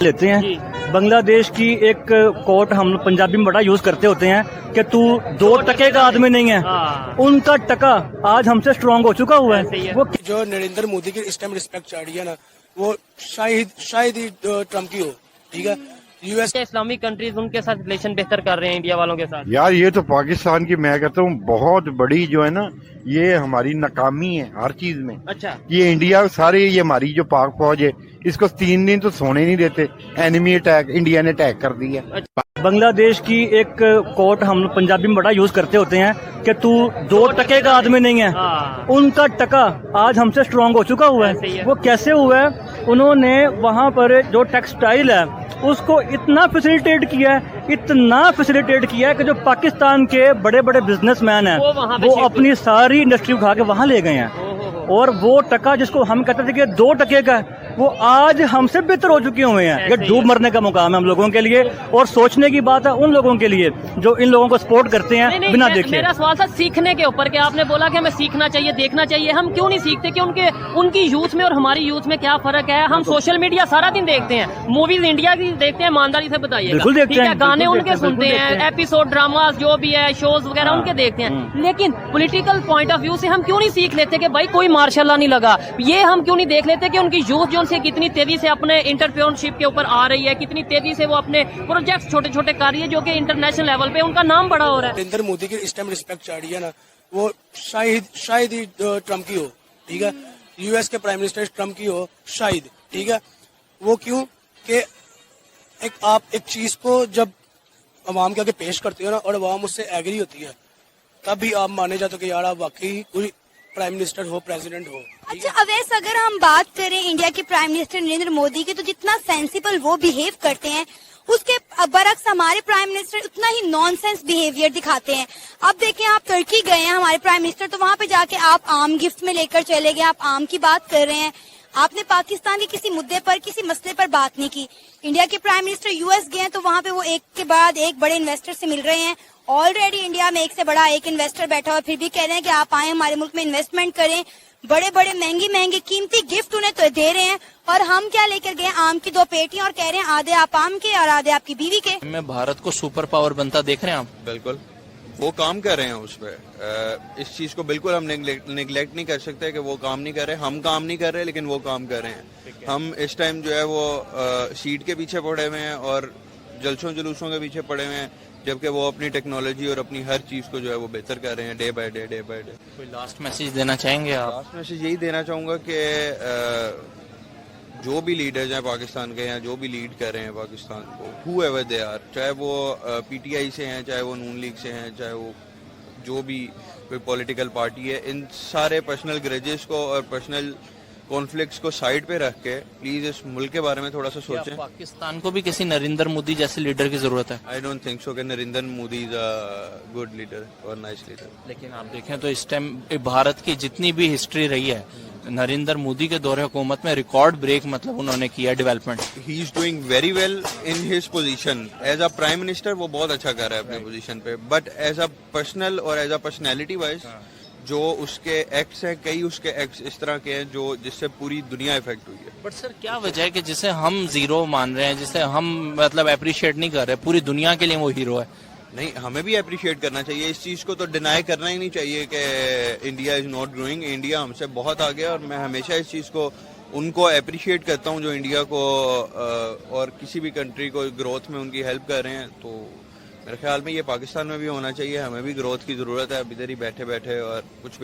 لیتے ہیں بنگلہ دیش کی ایک کوٹ ہم پنجابی میں بڑا یوز کرتے ہوتے ہیں کہ تو 2 ٹکے کا آدمی نہیں ہے. ان کا ٹکا آج ہم سے اسٹرانگ ہو چکا ہوا ہے. وہ جو نریندر مودی کی اس ٹائم رسپیکٹ چاہ رہی ہے نا، وہ شاید ہی ٹرمپ کی ہو. ٹھیک ہے، یو ایس اسلامی کنٹریز ان کے ساتھ ریلیشن بہتر کر رہے ہیں انڈیا والوں کے ساتھ. یار یہ تو پاکستان کی میں کہتا ہوں بہت بڑی جو ہے نا، یہ ہماری ناکامی ہے ہر چیز میں. اچھا، یہ انڈیا سارے، یہ ہماری جو پاک فوج ہے اس کو 3 دن تو سونے نہیں دیتے. اینیمی اٹیک انڈیا نے اٹیک کر دیا. بنگلہ دیش کی ایک کوٹ ہم پنجابی میں بڑا یوز کرتے ہوتے ہیں کہ تو 2 ٹکے کا آدمی نہیں ہے. ان کا ٹکا آج ہم سے اسٹرانگ ہو چکا ہوا ہے. وہ کیسے ہوا ہے؟ انہوں نے وہاں پر جو ٹیکسٹائل ہے اس کو اتنا فیسیلیٹیٹ کیا ہے کہ جو پاکستان کے بڑے بڑے بزنس مین ہیں وہ اپنی ساری انڈسٹری اٹھا کے وہاں لے گئے ہیں. اور وہ ٹکا جس کو ہم کہتے تھے کہ 2 ٹکے کا ہے، وہ آج ہم سے بہتر ہو چکے ہوئے ہیں. یہ ڈوب مرنے کا مقام ہے ہم لوگوں کے لیے، اور سوچنے کی بات ہے ان لوگوں کے لیے جو ان لوگوں کو سپورٹ کرتے ہیں بنا دیکھے. میرا سوال تھا سیکھنے کے اوپر کہ آپ نے بولا کہ ہمیں سیکھنا چاہیے، دیکھنا چاہیے. ہم کیوں نہیں سیکھتے کہ ان کی یوتھ میں اور ہماری یوتھ میں کیا فرق ہے؟ ہم سوشل میڈیا سارا دن دیکھتے ہیں، موویز انڈیا کی دیکھتے ہیں، ایمانداری سے بتائیے. بالکل دیکھتے ہیں، گانے ان کے سنتے ہیں، ایپیسوڈ ڈراماز جو بھی ہے، شوز وغیرہ ان کے دیکھتے ہیں. لیکن پولیٹیکل پوائنٹ آف ویو سے ہم کیوں نہیں سیکھ لیتے کہ بھائی کوئی مارشل اللہ نہیں لگا؟ یہ ہم کیوں نہیں دیکھ لیتے کہ ان کی یوتھ جو ان سے کتنی تیزی سے اپنے انٹرپرینورشپ کے اوپر آ رہی ہے، کتنی تیزی سے وہ اپنے پروجیکٹس چھوٹے چھوٹے کر رہی ہے جو کہ انٹرنیشنل لیول پہ ان کا نام بڑا ہو رہا ہے. نریندر مودی کی اس ٹائم رسپیکٹ چاہ رہی ہے نا، وہ شاید ہی ٹرمپ کی ہو. ٹھیک ہے، یو ایس کے پرائم منسٹر ٹرمپ کی ہو شاید. ٹھیک ہے، وہ کیوں کہ آپ ایک چیز کو جب عوام کے آگے پیش کرتے ہو نا اور عوام اس سے ایگری ہوتی ہے، تب بھی آپ مانے جاتے ہو کہ یار آپ واقعی کوئی پرائم منسٹر ہو، پریزیڈنٹ ہو. اچھا اویس، اگر ہم بات کریں انڈیا کے پرائم منسٹر نریندر مودی کی، تو جتنا سینسیبل وہ بہیو کرتے ہیں اس کے برعکس ہمارے پرائم منسٹر اتنا ہی نان سینس بہیویئر دکھاتے ہیں. اب دیکھیں، آپ ترکی گئے ہیں ہمارے پرائم منسٹر، تو وہاں پہ جا کے آپ آم گفٹ میں لے کر چلے گئے، آپ آم کی بات کر رہے ہیں. آپ نے پاکستان کے کسی مدعے پر، کسی مسئلے پر بات نہیں کی. انڈیا کے پرائم منسٹر یو ایس گئے ہیں تو وہاں پہ وہ ایک کے بعد ایک بڑے انویسٹر سے مل رہے ہیں. آلریڈی انڈیا میں ایک سے بڑا ایک انویسٹر بیٹھا ہوا، پھر بھی کہہ رہے ہیں کہ آپ آئیں ہمارے ملک میں انویسٹمنٹ کریں. بڑے بڑے مہنگے قیمتی گفٹ انہیں تو دے رہے ہیں، اور ہم کیا لے کر گئے؟ آم کی 2 پیٹیاں، اور کہہ رہے ہیں آدھے آپ آم کے اور آدھے آپ کی بیوی کے. میں بھارت کو سپر پاور بنتا دیکھ رہے ہیں آپ؟ بالکل، وہ کام کر رہے ہیں اس پہ. اس چیز کو بالکل ہم نیگلیکٹ نہیں کر سکتے کہ وہ کام نہیں کر رہے. ہم کام نہیں کر رہے لیکن وہ کام کر رہے ہیں. ہم اس ٹائم جو ہے وہ سیٹ کے پیچھے پڑے ہوئے ہیں اور جلسوں جلوسوں کے پیچھے پڑے ہوئے ہیں، جبکہ وہ اپنی ٹیکنالوجی اور اپنی ہر چیز کو جو ہے وہ بہتر کر رہے ہیں ڈے بائی ڈے. کوئی لاسٹ میسج دینا چاہیں گے آپ؟ لاسٹ میسج یہی دینا چاہوں گا کہ جو بھی لیڈرز ہیں پاکستان کے، یا جو بھی لیڈ کر رہے ہیں پاکستان کو، ہو ایور دے آر، چاہے وہ پی ٹی آئی سے ہیں، چاہے وہ نون لیگ سے ہیں، چاہے وہ جو بھی کوئی پولیٹیکل پارٹی ہے، ان سارے پرسنل گریجز کو اور پرسنل کانفلکٹس کو سائڈ پہ رکھ کے پلیز اس ملک کے بارے میں تھوڑا سا سوچیں. پاکستان کو بھی کسی نریندر مودی جیسے لیڈر کی ضرورت ہے. آئی ڈونٹ تھنک سو کہ نریندر مودی از اے گڈ لیڈر اور نائس لیڈر. لیکن آپ دیکھیں تو اس ٹائم بھارت کی جتنی بھی ہسٹری رہی ہے، نریندر مودی کے دور حکومت میں ریکارڈ بریک مطلب انہوں نے کیا development. He is doing very well in his position as a prime minister. وہ بہت اچھا کر رہا ہے اپنے پوزیشن پہ، بٹ ایز اے پرسنل اور ایز اے پرسنالٹی وائز جو اس کے ایکٹس ہیں، کئی اس کے ایکٹس اس طرح کے ہیں جس سے پوری دنیا افیکٹ ہوئی ہے. بٹ سر کیا وجہ ہے کہ جسے ہم زیرو مان رہے ہیں، جسے ہم مطلب اپریشیٹ نہیں کر رہے، پوری دنیا کے لیے وہ ہیرو ہے؟ نہیں، ہمیں بھی اپریشیٹ کرنا چاہیے. اس چیز کو تو ڈینائی کرنا ہی نہیں چاہیے کہ India is not growing. India ہم سے بہت آگے ہے، اور میں ہمیشہ اس چیز کو ان کو اپریشیٹ کرتا ہوں جو انڈیا کو اور کسی بھی کنٹری کو گروتھ میں ان کی ہیلپ کر رہے ہیں. تو میرے خیال میں یہ پاکستان میں بھی ہونا چاہیے. ہمیں بھی گروتھ کی ضرورت ہے اب ادھر ہی بیٹھے اور کچھ